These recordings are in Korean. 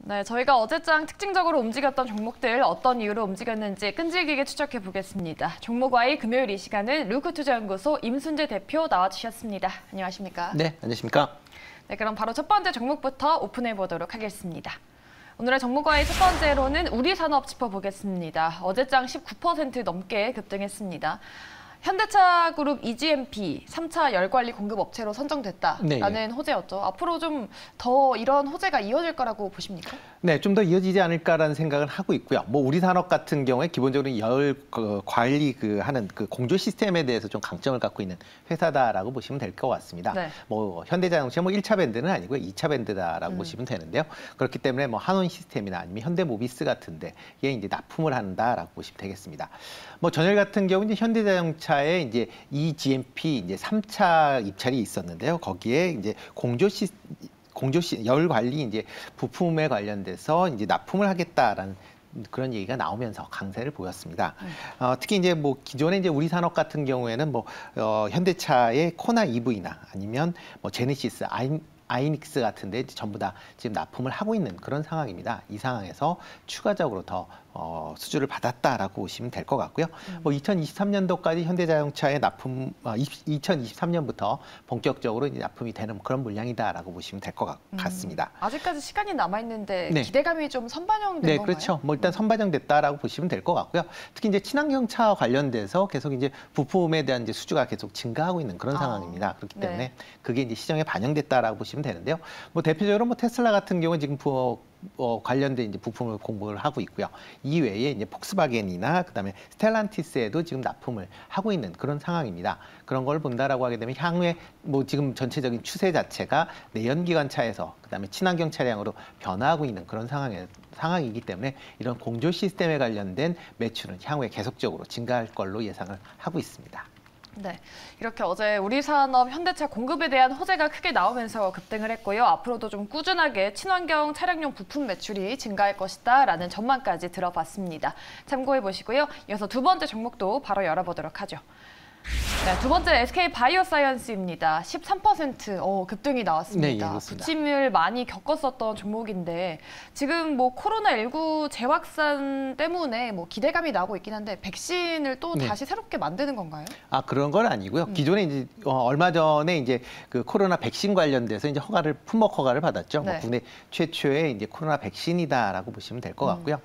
네, 저희가 어제장 특징적으로 움직였던 종목들 어떤 이유로 움직였는지 끈질기게 추적해 보겠습니다. 종목와의 금요일 이 시간은 루크투자연구소 임순재 대표 나와주셨습니다. 안녕하십니까? 네, 안녕하십니까? 네, 그럼 바로 첫 번째 종목부터 오픈해 보도록 하겠습니다. 오늘의 종목과의 첫 번째로는 우리산업 짚어보겠습니다. 어제장 19% 넘게 급등했습니다. 현대차그룹 EGMP 3차 열관리 공급 업체로 선정됐다라는 호재였죠. 앞으로 좀 더 이런 호재가 이어질 거라고 보십니까? 네, 좀 더 이어지지 않을까라는 생각을 하고 있고요. 우리 산업 같은 경우에 기본적으로 열 관리 하는 공조 시스템에 대해서 좀 강점을 갖고 있는 회사다라고 보시면 될 것 같습니다. 네. 현대자동차 1차 밴드는 아니고요, 2차 밴드다라고 보시면 되는데요. 그렇기 때문에 한원 시스템이나 아니면 현대모비스 같은데 이게 이제 납품을 한다라고 보시면 되겠습니다. 전일 같은 경우 이제 현대자동차에 이제 EGMP 이제 3차 입찰이 있었는데요. 거기에 이제 열 관리 이제 부품에 관련돼서 이제 납품을 하겠다라는 그런 얘기가 나오면서 강세를 보였습니다. 특히 이제 기존에 이제 우리 산업 같은 경우에는 현대차의 코나 EV나 아니면 제네시스, 아이닉스 같은데 전부 다 지금 납품을 하고 있는 그런 상황입니다. 이 상황에서 추가적으로 더 수주를 받았다라고 보시면 될 것 같고요. 2023년도까지 현대자동차의 납품, 2023년부터 본격적으로 이제 납품이 되는 그런 물량이다라고 보시면 될 것 같습니다. 아직까지 시간이 남아 있는데 네. 기대감이 좀 선반영된 네, 건가요? 그렇죠. 일단 선반영됐다라고 보시면 될 것 같고요. 특히 이제 친환경차 관련돼서 계속 이제 부품에 대한 이제 수주가 계속 증가하고 있는 그런 상황입니다. 그렇기 때문에 네. 그게 이제 시장에 반영됐다라고 보시면 되는데요. 대표적으로 테슬라 같은 경우 지금 관련된 이제 부품을 공급을 하고 있고요. 이 외에 이제 폭스바겐이나 그다음에 스텔란티스에도 지금 납품을 하고 있는 그런 상황입니다. 그런 걸 본다라고 하게 되면 향후에 지금 전체적인 추세 자체가 내연기관차에서 그다음에 친환경 차량으로 변화하고 있는 그런 상황이기 때문에 이런 공조 시스템에 관련된 매출은 향후에 계속적으로 증가할 걸로 예상을 하고 있습니다. 네, 이렇게 어제 우리산업 현대차 공급에 대한 호재가 크게 나오면서 급등을 했고요. 앞으로도 좀 꾸준하게 친환경 차량용 부품 매출이 증가할 것이다라는 전망까지 들어봤습니다. 참고해 보시고요. 이어서 두 번째 종목도 바로 열어보도록 하죠. 네, 두 번째 SK바이오사이언스입니다. 13% 급등이 나왔습니다. 네, 부침을 많이 겪었었던 종목인데 지금 코로나19 재확산 때문에 기대감이 나오고 있긴 한데 백신을 또 다시 새롭게 만드는 건가요? 그런 건 아니고요. 기존에 이제 얼마 전에 이제 코로나 백신 관련돼서 이제 품목 허가를 받았죠. 네. 국내 최초의 이제 코로나 백신이다라고 보시면 될 것 같고요.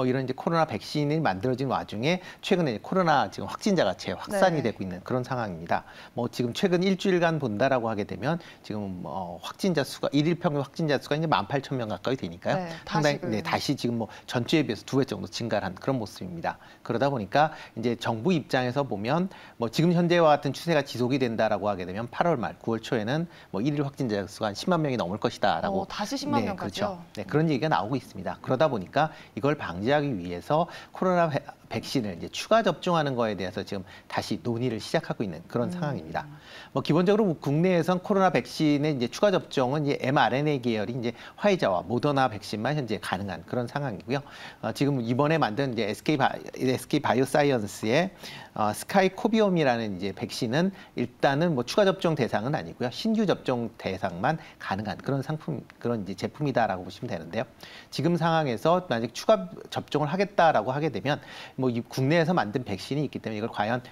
이런 이제 코로나 백신이 만들어진 와중에 최근에 코로나 지금 확진자가 재확산이 되고 있는 그런 상황입니다. 지금 최근 일주일간 본다라고 하게 되면 지금 확진자 수가 일일 평균 확진자 수가 이제 18,000명 가까이 되니까요. 네, 상당히 다시 지금 전주에 비해서 2배 정도 증가한 그런 모습입니다. 그러다 보니까 이제 정부 입장에서 보면 지금 현재와 같은 추세가 지속이 된다라고 하게 되면 8월 말, 9월 초에는 일일 확진자 수가 한 10만 명이 넘을 것이다라고 다시 10만 명까지요? 그렇죠. 네, 그런 얘기가 나오고 있습니다. 그러다 보니까 이걸 방지하기 위해서 코로나 백신을 이제 추가 접종하는 거에 대해서 지금 다시 논의를 시작하고 있는 그런 상황입니다. 기본적으로 국내에선 코로나 백신의 이제 추가 접종은 이제 mRNA 계열이 이제 화이자와 모더나 백신만 현재 가능한 그런 상황이고요. 지금 이번에 만든 이제 SK 바이오사이언스의 스카이코비움이라는 이제 백신은 일단은 추가 접종 대상은 아니고요. 신규 접종 대상만 가능한 그런 이제 제품이다라고 보시면 되는데요. 지금 상황에서 만약 추가 접종을 하겠다라고 하게 되면 이 국내에서 만든 백신이 있기 때문에 이걸 과연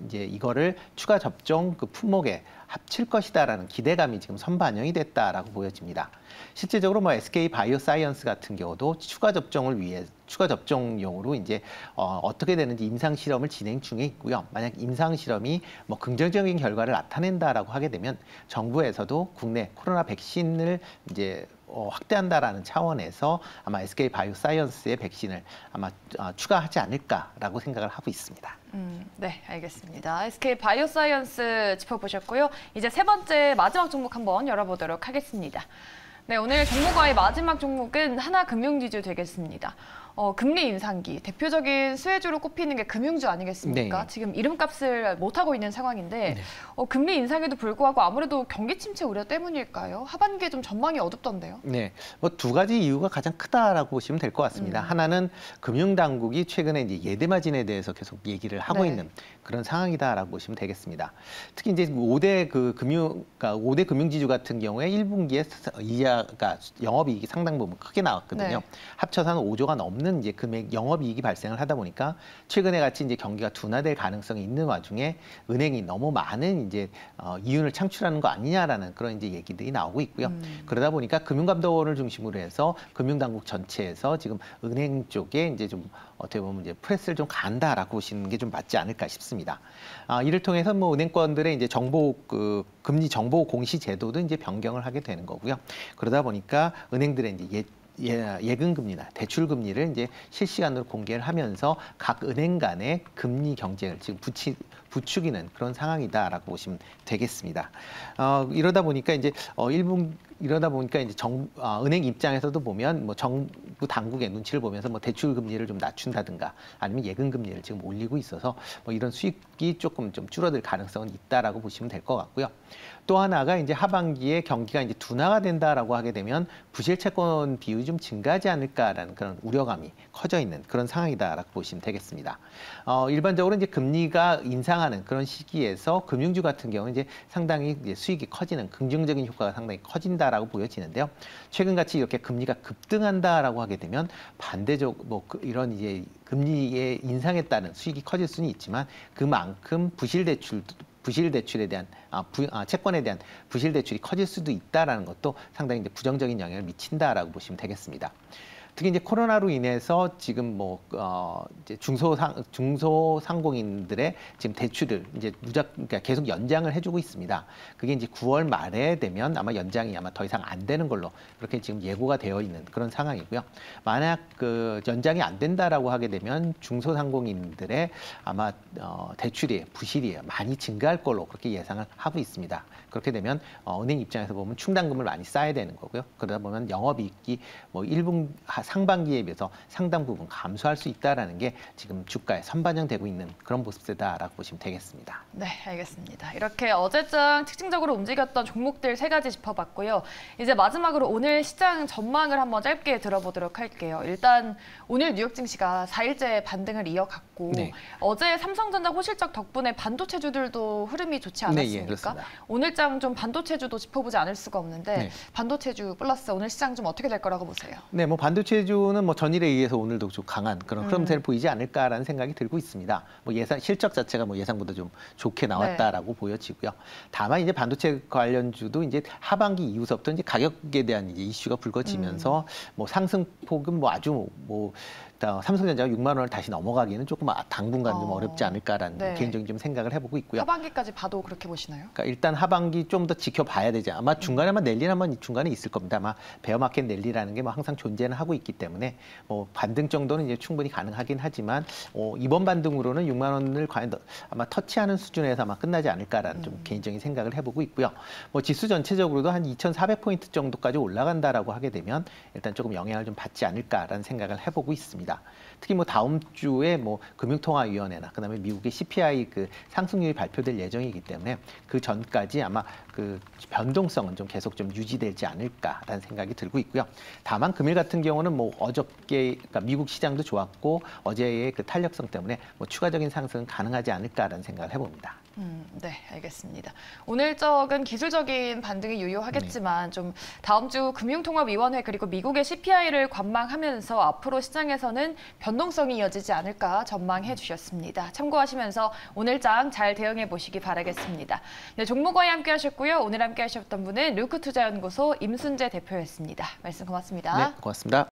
이제 이거를 추가 접종 품목에 합칠 것이다라는 기대감이 지금 선반영이 됐다라고 보여집니다. 실제적으로 SK 바이오사이언스 같은 경우도 추가 접종용으로 이제 어떻게 되는지 임상 실험을 진행 중에 있고요. 만약 임상 실험이 긍정적인 결과를 나타낸다라고 하게 되면 정부에서도 국내 코로나 백신을 이제 확대한다라는 차원에서 아마 SK 바이오사이언스의 백신을 아마 추가하지 않을까라고 생각을 하고 있습니다. 네, 알겠습니다. SK 바이오사이언스 짚어보셨고요. 이제 세 번째 마지막 종목 한번 열어보도록 하겠습니다. 네, 오늘 종목과의 마지막 종목은 하나금융지주 되겠습니다. 금리 인상기 대표적인 수혜주로 꼽히는 게 금융주 아니겠습니까? 네. 지금 이름값을 못하고 있는 상황인데 네. 금리 인상에도 불구하고 아무래도 경기 침체 우려 때문일까요? 하반기에 좀 전망이 어둡던데요. 네, 뭐 두 가지 이유가 가장 크다라고 보시면 될 것 같습니다. 하나는 금융당국이 최근에 이제 예대마진에 대해서 계속 얘기를 하고 네. 있는 그런 상황이다라고 보시면 되겠습니다. 특히 이제 5대 그러니까 5대 금융지주 같은 경우에 1분기에 이자가 영업이익이 상당 부분 크게 나왔거든요. 네. 합쳐서 한 5조가 넘는 이제 금액 영업이익이 발생을 하다 보니까 최근에 같이 이제 경기가 둔화될 가능성이 있는 와중에 은행이 너무 많은 이제 이윤을 창출하는 거 아니냐라는 그런 이제 얘기들이 나오고 있고요. 그러다 보니까 금융감독원을 중심으로 해서 금융당국 전체에서 지금 은행 쪽에 이제 좀 어떻게 보면 이제 프레스를 좀 간다라고 보시는 게 좀 맞지 않을까 싶습니다. 이를 통해서 뭐 은행권들의 이제 금리 정보 공시 제도도 이제 변경을 하게 되는 거고요. 그러다 보니까 은행들의 이제 예금 금리나 대출 금리를 이제 실시간으로 공개를 하면서 각 은행 간의 금리 경쟁을 지금 부추기는 그런 상황이다라고 보시면 되겠습니다. 이러다 보니까 이제 은행 입장에서도 보면 뭐 정부 당국의 눈치를 보면서 뭐 대출 금리를 좀 낮춘다든가 아니면 예금 금리를 지금 올리고 있어서 뭐 이런 수익이 조금 좀 줄어들 가능성은 있다라고 보시면 될 것 같고요. 또 하나가 이제 하반기에 경기가 이제 둔화가 된다라고 하게 되면 부실 채권 비율이 좀 증가하지 않을까라는 그런 우려감이 커져 있는 그런 상황이다라고 보시면 되겠습니다. 일반적으로 이제 금리가 인상하는 그런 시기에서 금융주 같은 경우는 이제 상당히 이제 수익이 커지는 긍정적인 효과가 상당히 커진다라고 보여지는데요. 최근같이 이렇게 금리가 급등한다라고 하게 되면 반대적 이런 이제 금리의 인상에 따른 수익이 커질 수는 있지만 그만큼 부실 대출에 대한 채권에 대한 부실 대출이 커질 수도 있다라는 것도 상당히 이제 부정적인 영향을 미친다라고 보시면 되겠습니다. 특히 이제 코로나로 인해서 지금 이제 중소상공인들의 지금 대출을 이제 그러니까 계속 연장을 해주고 있습니다. 그게 이제 9월 말에 되면 아마 연장이 더 이상 안 되는 걸로 그렇게 지금 예고가 되어 있는 그런 상황이고요. 만약 연장이 안 된다라고 하게 되면 중소상공인들의 아마 부실이 많이 증가할 걸로 그렇게 예상을 하고 있습니다. 그렇게 되면 은행 입장에서 보면 충당금을 많이 쌓아야 되는 거고요. 그러다 보면 영업이익이 상반기에 비해서 상당 부분 감소할 수 있다라는 게 지금 주가에 선반영되고 있는 그런 모습이다라고 보시면 되겠습니다. 네, 알겠습니다. 이렇게 어제장 특징적으로 움직였던 종목들 3가지 짚어봤고요. 이제 마지막으로 오늘 시장 전망을 한번 짧게 들어보도록 할게요. 일단 오늘 뉴욕 증시가 4일째 반등을 이어갔고 네. 어제 삼성전자 호실적 덕분에 반도체주들도 흐름이 좋지 않았습니까? 네, 그렇습니다. 오늘장 좀 반도체주도 짚어보지 않을 수가 없는데 네. 반도체주 플러스 오늘 시장 좀 어떻게 될 거라고 보세요? 네, 뭐 반도체주는 뭐 전일에 의해서 오늘도 좀 강한 그런 흐름세를 보이지 않을까라는 생각이 들고 있습니다. 뭐 실적 자체가 뭐 예상보다 좀 좋게 나왔다라고 보여지고요. 다만 이제 반도체 관련주도 이제 하반기 이후서부터 이제 가격에 대한 이제 이슈가 불거지면서 뭐 상승폭은 뭐 아주 삼성전자가 6만 원을 다시 넘어가기는 조금 당분간 좀 어렵지 않을까라는 네. 개인적인 좀 생각을 해보고 있고요. 하반기까지 봐도 그렇게 보시나요? 그러니까 일단 하반기 좀 더 지켜봐야 되지. 아마 중간에 랠리는 한번 중간에 있을 겁니다. 아마 베어마켓 랠리라는 게 뭐 항상 존재는 하고 있기 때문에 뭐 반등 정도는 이제 충분히 가능하긴 하지만 이번 반등으로는 6만 원을 과연 아마 터치하는 수준에서 아마 끝나지 않을까라는 좀 개인적인 생각을 해보고 있고요. 뭐 지수 전체적으로도 한 2,400포인트 정도까지 올라간다라고 하게 되면 일단 조금 영향을 좀 받지 않을까라는 생각을 해보고 있습니다. 특히 뭐 다음 주에 뭐 금융통화위원회나 그다음에 미국의 CPI 상승률이 발표될 예정이기 때문에 그 전까지 아마 그 변동성은 좀 계속 좀 유지되지 않을까라는 생각이 들고 있고요. 다만 금일 같은 경우는 뭐 그러니까 미국 시장도 좋았고 어제의 그 탄력성 때문에 뭐 추가적인 상승은 가능하지 않을까라는 생각을 해봅니다. 네, 알겠습니다. 오늘적은 기술적인 반등이 유효하겠지만 좀 다음 주 금융통화위원회 그리고 미국의 CPI를 관망하면서 앞으로 시장에서는 변동성이 이어지지 않을까 전망해 주셨습니다. 참고하시면서 오늘장 잘 대응해 보시기 바라겠습니다. 네, 종목과에 함께 하셨고요. 오늘 함께 하셨던 분은 루크투자연구소 임순재 대표였습니다. 말씀 고맙습니다. 네, 고맙습니다.